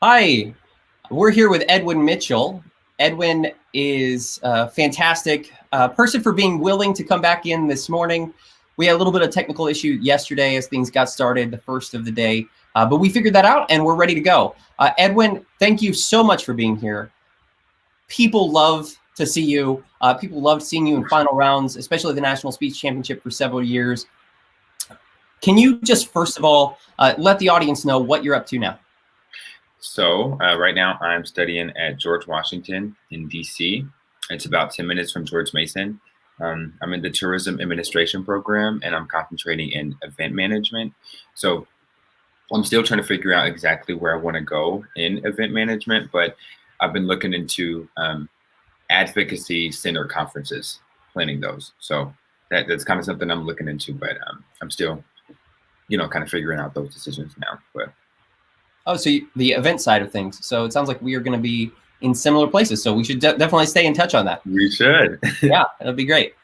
Hi, we're here with Edwyn Mitchell. Edwyn is a fantastic person for being willing to come back in this morning. We had a little bit of technical issue yesterday as things got started, the first of the day, but we figured that out and we're ready to go. Edwyn, thank you so much for being here. People love to see you. People loved seeing you in final rounds, especially the National Speech Championship for several years. Can you just, first of all, let the audience know what you're up to now? So right now I'm studying at George Washington in DC. It's about 10 minutes from George Mason. I'm in the tourism administration program and I'm concentrating in event management. So I'm still trying to figure out exactly where I want to go in event management, but I've been looking into advocacy center conferences, planning those. So that's kind of something I'm looking into, but I'm still, kind of figuring out those decisions now. But oh, so the event side of things. So it sounds like we are going to be in similar places. So we should definitely stay in touch on that. We should. Yeah, that'd be great.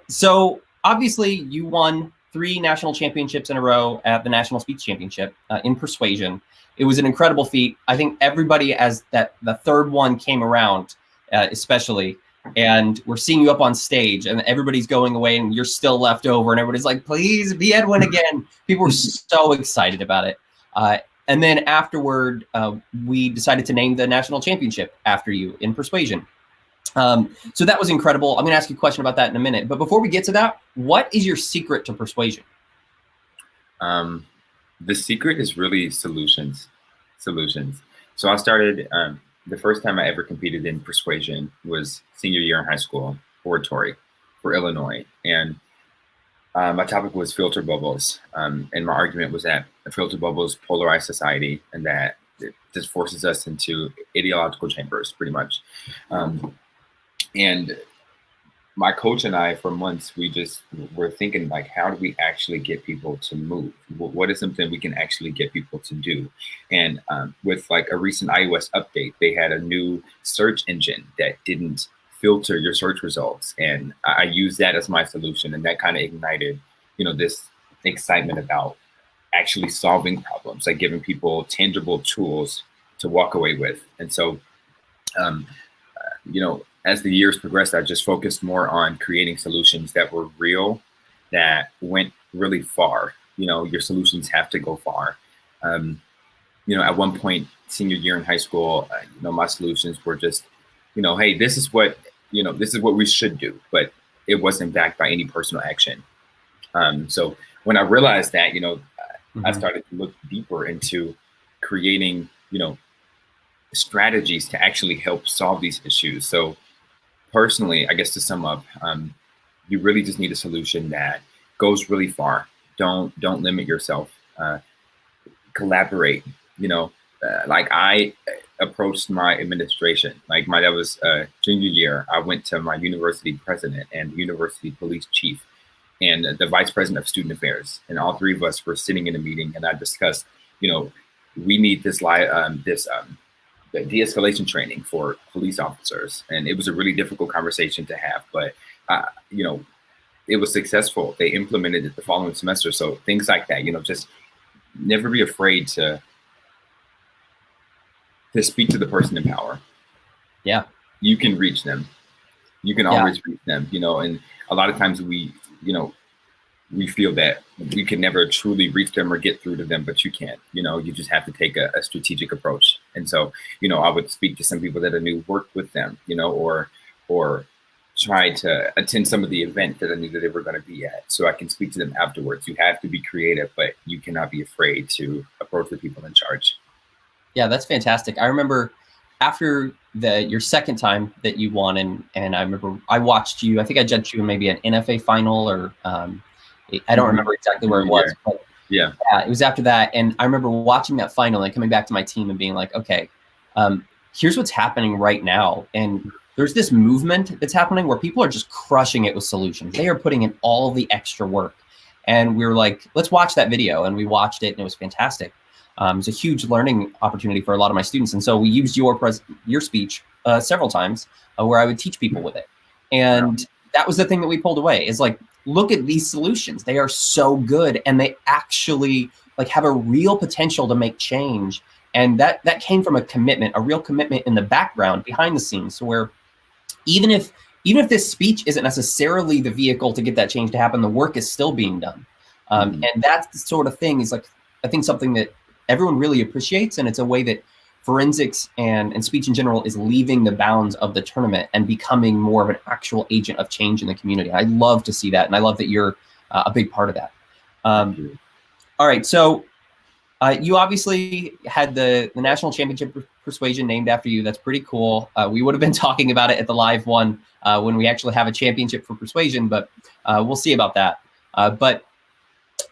So obviously you won 3 national championships in a row at the National Speech Championship in persuasion. It was an incredible feat. I think everybody, as the third one came around, especially, and we're seeing you up on stage and everybody's going away and you're still left over and everybody's like, please be Edwyn again. People were so excited about it. And then afterward, we decided to name the national championship after you in persuasion. So that was incredible. I'm going to ask you a question about that in a minute. But before we get to that, what is your secret to persuasion? The secret is really solutions. So I started, the first time I ever competed in persuasion was senior year in high school, oratory for Illinois. And my topic was filter bubbles. And my argument was that filter bubbles polarize society and that it just forces us into ideological chambers, pretty much. And my coach and I, for months, we just were thinking, like, how do we actually get people to move? What is something we can actually get people to do? And with like a recent iOS update, they had a new search engine that didn't filter your search results. And I used that as my solution. And that kind of ignited, this excitement about actually solving problems, like giving people tangible tools to walk away with. And so, as the years progressed, I just focused more on creating solutions that were real, that went really far. Your solutions have to go far. At one point, senior year in high school, my solutions were just, hey, this is what we should do, but it wasn't backed by any personal action. So when I realized that, I started to look deeper into creating, strategies to actually help solve these issues. So personally, I guess to sum up, you really just need a solution that goes really far. Don't limit yourself. Collaborate. Like I approached my administration. Like that was junior year. I went to my university president and university police chief and the vice president of student affairs, and all 3 of us were sitting in a meeting, and I discussed, we need this the de-escalation training for police officers. And it was a really difficult conversation to have, but, it was successful. They implemented it the following semester. So things like that, just never be afraid to speak to the person in power. Yeah. You can reach them. You can always reach them, and a lot of times we feel that we can never truly reach them or get through to them, but you can't. You just have to take a strategic approach. And so, I would speak to some people that I knew, work with them, or try to attend some of the events that I knew that they were going to be at, so I can speak to them afterwards. You have to be creative, but you cannot be afraid to approach the people in charge. Yeah, that's fantastic. I remember after your second time that you won, and I remember I watched you. I think I judged you in maybe an NFA final, or I don't remember exactly where it was. But yeah, it was after that, and I remember watching that final and coming back to my team and being like, okay, here's what's happening right now, and there's this movement that's happening where people are just crushing it with solutions. They are putting in all the extra work, and we were like, let's watch that video, and we watched it, and it was fantastic. It was a huge learning opportunity for a lot of my students. And so we used your speech several times where I would teach people with it. And that was the thing that we pulled away, is like, look at these solutions. They are so good, and they actually like have a real potential to make change And that came from a commitment, a real commitment in the background behind the scenes. So where even if this speech isn't necessarily the vehicle to get that change to happen, the work is still being done. And that's the sort of thing is like, I think something that everyone really appreciates. And it's a way that forensics and speech in general is leaving the bounds of the tournament and becoming more of an actual agent of change in the community. I love to see that. And I love that you're a big part of that. All right. So you obviously had the National Championship Persuasion named after you. That's pretty cool. We would have been talking about it at the live one when we actually have a championship for Persuasion, but we'll see about that. But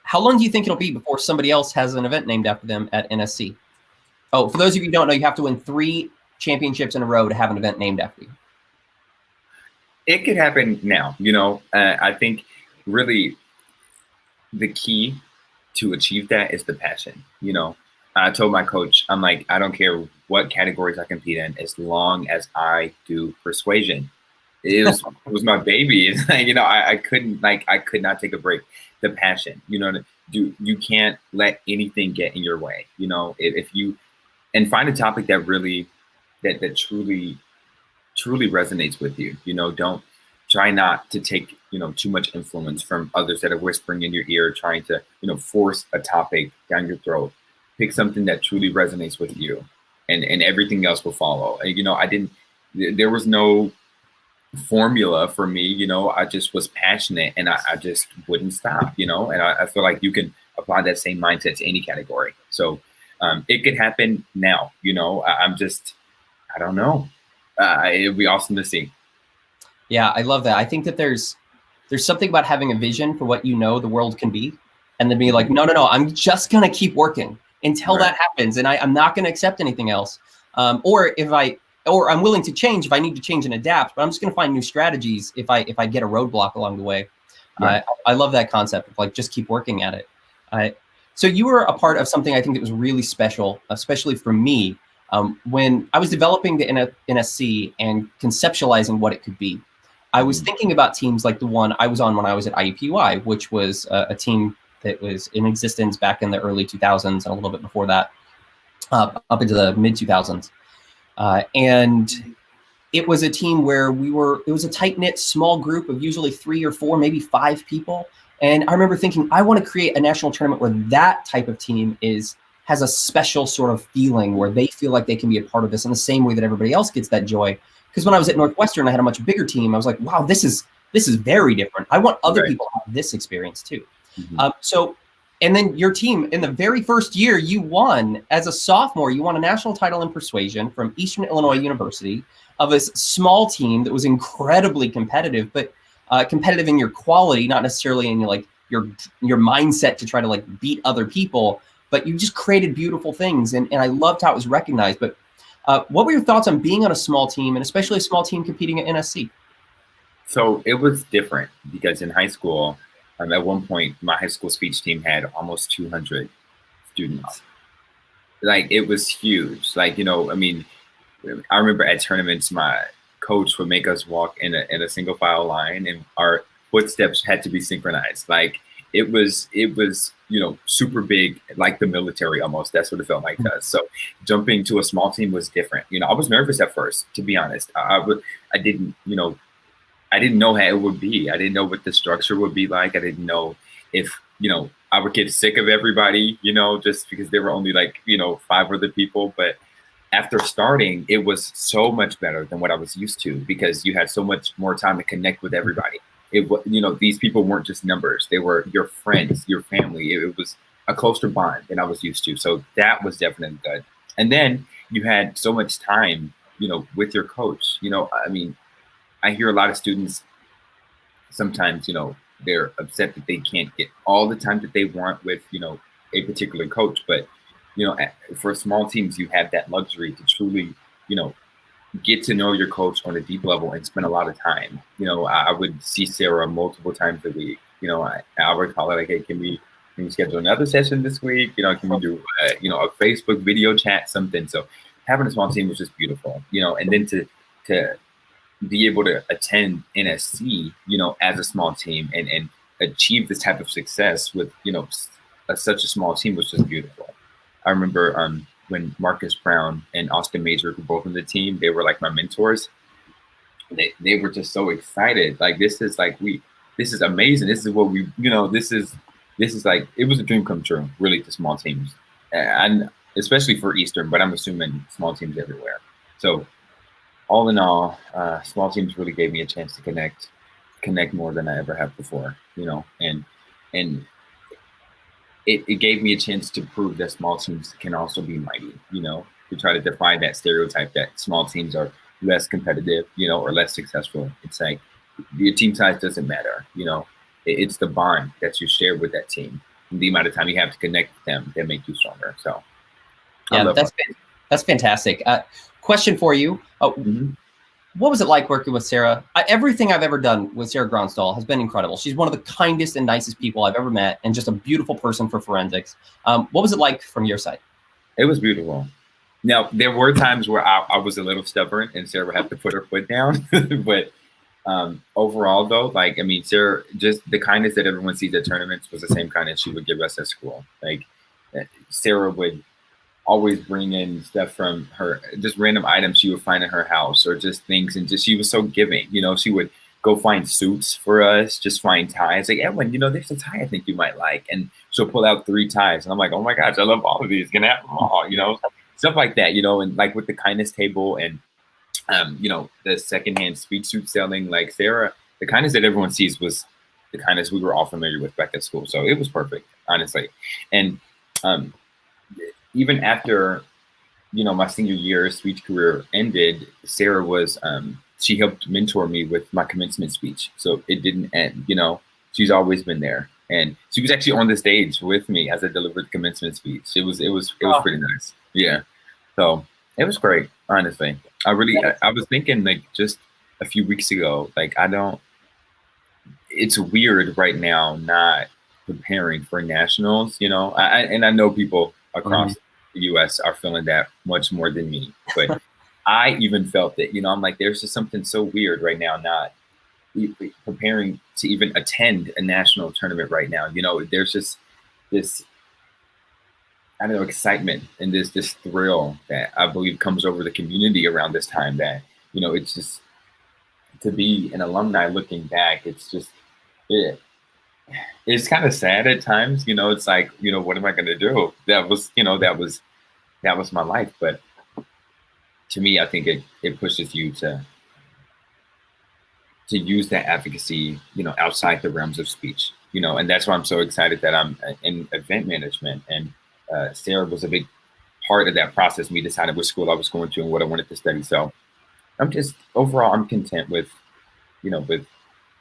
how long do you think it'll be before somebody else has an event named after them at NSC? Oh, for those of you who don't know, you have to win 3 championships in a row to have an event named after you. It could happen now. I think really the key to achieve that is the passion. I told my coach, I'm like, I don't care what categories I compete in as long as I do persuasion. It was my baby. It's like, I could not take a break. The passion, you can't let anything get in your way. If you, and find a topic that really, that truly resonates with you. Don't try not to take, too much influence from others that are whispering in your ear, trying to, force a topic down your throat. Pick something that truly resonates with you, and everything else will follow. There was no formula for me. I just was passionate, and I just wouldn't stop, and I feel like you can apply that same mindset to any category. So it could happen now. I don't know. It'd be awesome to see. Yeah, I love that. I think that there's something about having a vision for what the world can be, and then being like, no, I'm just gonna keep working until that happens, and I'm not gonna accept anything else. Or I'm willing to change if I need to change and adapt, but I'm just gonna find new strategies if I get a roadblock along the way. Right. I love that concept of like just keep working at it. So you were a part of something I think that was really special, especially for me, when I was developing the NSC and conceptualizing what it could be. I was thinking about teams like the one I was on when I was at IUPUI, which was a team that was in existence back in the early 2000s and a little bit before that, up into the mid 2000s. And it was a team where it was a tight-knit small group of usually 3 or 4, maybe 5 people. And I remember thinking, I want to create a national tournament where that type of team has a special sort of feeling where they feel like they can be a part of this in the same way that everybody else gets that joy. Because when I was at Northwestern, I had a much bigger team. I was like, wow, this is very different. I want other people to have this experience too. And then your team, in the very first year, you won as a sophomore. You won a national title in persuasion from Eastern Illinois University of a small team that was incredibly competitive, but competitive in your quality, not necessarily in your mindset to try to like beat other people. But you just created beautiful things, and I loved how it was recognized. But what were your thoughts on being on a small team, and especially a small team competing at NSC? So it was different because in high school, at one point, my high school speech team had almost 200 students. Like, it was huge. Like, I remember at tournaments, my coach would make us walk in a single file line, and our footsteps had to be synchronized. Like, it was super big, like the military almost. That's what it felt like to us. So jumping to a small team was different. I was nervous at first, to be honest. I didn't know how it would be. I didn't know what the structure would be like. I didn't know if, I would get sick of everybody, just because there were only 5 other people. But after starting, it was so much better than what I was used to, because you had so much more time to connect with everybody. These people weren't just numbers. They were your friends, your family. It was a closer bond than I was used to. So that was definitely good. And then you had so much time, with your coach. I hear a lot of students sometimes, they're upset that they can't get all the time that they want with, a particular coach. But, for small teams, you have that luxury to truly, get to know your coach on a deep level and spend a lot of time. I would see Sarah multiple times a week. I would call her like, hey, can we schedule another session this week? Can we do, a Facebook video chat, something. So having a small team was just beautiful, and then to be able to attend NSC, as a small team and achieve this type of success with, such a small team was just beautiful. I remember when Marcus Brown and Austin Major were both on the team, they were like my mentors. They were just so excited. Like, this is amazing. This is what we, this is like, it was a dream come true, really, to small teams. And especially for Eastern, but I'm assuming small teams everywhere. So all in all, small teams really gave me a chance to connect more than I ever have before, and it gave me a chance to prove that small teams can also be mighty, to try to defy that stereotype that small teams are less competitive, or less successful. It's like, your team size doesn't matter, it's the bond that you share with that team, and the amount of time you have to connect with them that make you stronger. So yeah, that's fantastic. Question for you. What was it like working with Sarah? Everything I've ever done with Sarah Gronsdahl has been incredible. She's one of the kindest and nicest people I've ever met, and just a beautiful person for forensics. What was it like from your side? It was beautiful. Now, there were times where I was a little stubborn and Sarah would have to put her foot down. But overall, though, like, I mean, Sarah, just the kindness that everyone sees at tournaments was the same kindness she would give us at school. Like, Sarah would always bring in stuff from her, just random items she would find in her house, or just things, and just, she was so giving. She would go find suits for us, just find ties. Like, Edwyn, there's a tie I think you might like, and she'll pull out 3 ties, and I'm like, oh my gosh, I love all of these. Can I have them all? Stuff like that. And like with the kindness table and the secondhand speed suit selling, like, Sarah, the kindness that everyone sees was the kindness we were all familiar with back at school. So it was perfect, honestly. And even after, my senior year speech career ended, Sarah was, she helped mentor me with my commencement speech. So it didn't end, she's always been there. And she was actually on the stage with me as I delivered the commencement speech. It was pretty nice. Yeah. So it was great, honestly. I was thinking, like, just a few weeks ago, like, it's weird right now not preparing for nationals, and I know people across the US are feeling that much more than me, but I even felt it, I'm like, there's just something so weird right now, not preparing to even attend a national tournament right now. There's just this, I don't know, excitement and this thrill that I believe comes over the community around this time, that, it's just, to be an alumni looking back, it's just, it's kind of sad at times, it's like, what am I going to do? That was my life. But to me, I think it pushes you to use that advocacy, outside the realms of speech, and that's why I'm so excited that I'm in event management. And Sarah was a big part of that process, me deciding which school I was going to and what I wanted to study. So I'm content with, with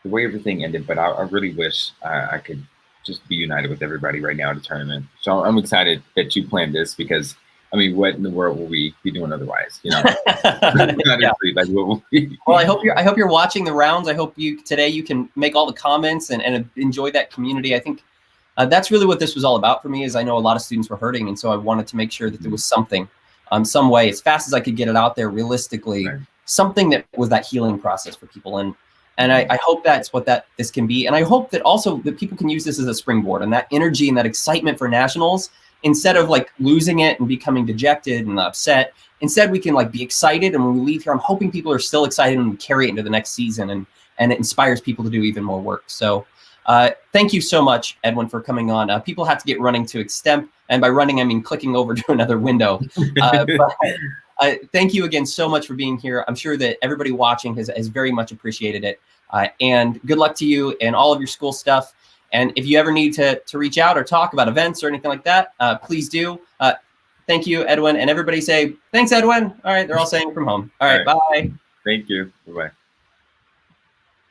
the way everything ended, but I really wish I could just be united with everybody right now at the tournament. So I'm excited that you planned this, because, I mean, what in the world will we be doing otherwise? Honestly, like, what will we? Well, I hope you're watching the rounds. I hope today you can make all the comments and enjoy that community. I think that's really what this was all about for me, is I know a lot of students were hurting, and so I wanted to make sure that there was something, some way, as fast as I could get it out there realistically, something that was that healing process for people. And I hope that's what this can be. And I hope that also that people can use this as a springboard, and that energy and that excitement for nationals, instead of like losing it and becoming dejected and upset, instead we can like be excited. And when we leave here, I'm hoping people are still excited and carry it into the next season, and it inspires people to do even more work. So thank you so much, Edwyn, for coming on. People have to get running to Extemp, and by running, I mean clicking over to another window. Thank you again so much for being here. I'm sure that everybody watching has very much appreciated it. And good luck to you and all of your school stuff. And if you ever need to reach out or talk about events or anything like that, please do. Thank you, Edwyn. And everybody say, thanks, Edwyn. All right, they're all saying from home. All right. Bye. Thank you. Bye-bye.